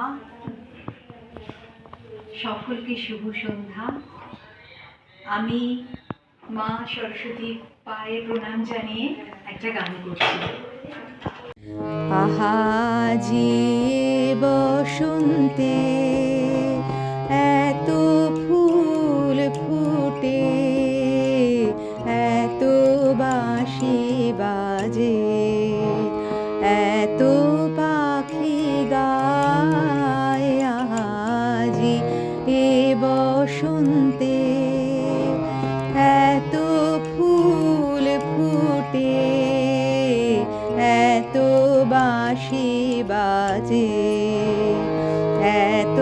সন্ধ্যা, সকলকে শুভ সন্ধ্যা। আমি মা সরস্বতীর পায়ে প্রণাম জানিয়ে একটা গান করছি। আহাজি বসন্তে এত ফুল ফুটে, এত বাঁশি বাজে, এত পাখি গায়। আহাজি এ বসন্তে এত ফুল ফুটে, এত বাঁশি বাজে, এত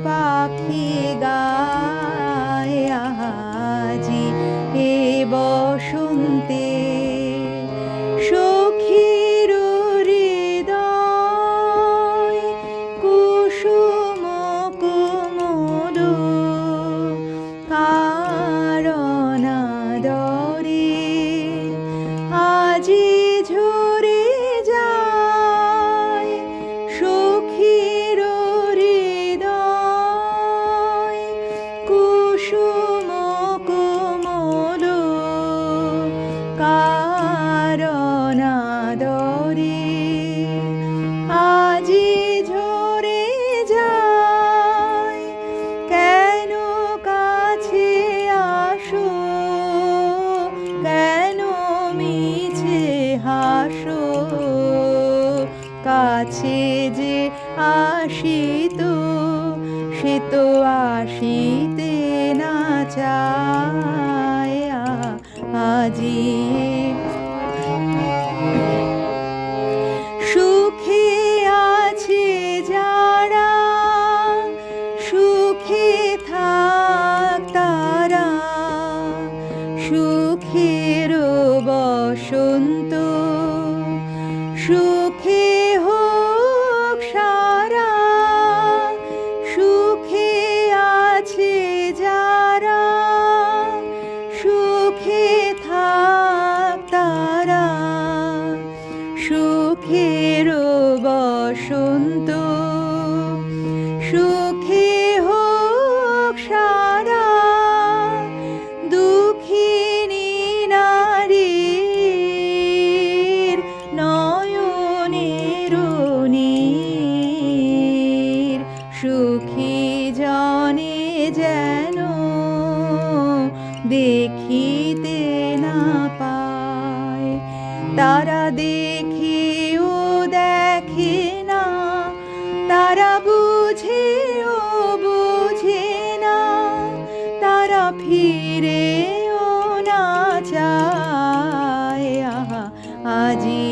পাখি গায়। আহাজি এ বসন্তে সখীর হৃদয় কুসুম কোমল, কারণ আদরে আজি ঝরে যায়। সখীর হৃদয় কুসুম কোমল, কারণ আদরে আজি ঝরে যায়। কেন কাছে আসো, কেন মিছে হাসো, কাছে যে আসিত সে তো আসিতে না চায়। আজি সুখে আছে যারা, সুখে থাক তারা, সুখের বসন্ত সুখে হোক সারা। সুখে আছে যারা, সুখে থাক তারা, সুখের বসন্ত সুখে হোক সারা। দুঃখিনী নারীর নয়নের নীর, সুখী জনে যেন দেখিতে না পায়। তারা দেখেও দেখে না, তারা বুঝেও বোঝে না, তারা ফিরেও না চায়। আজি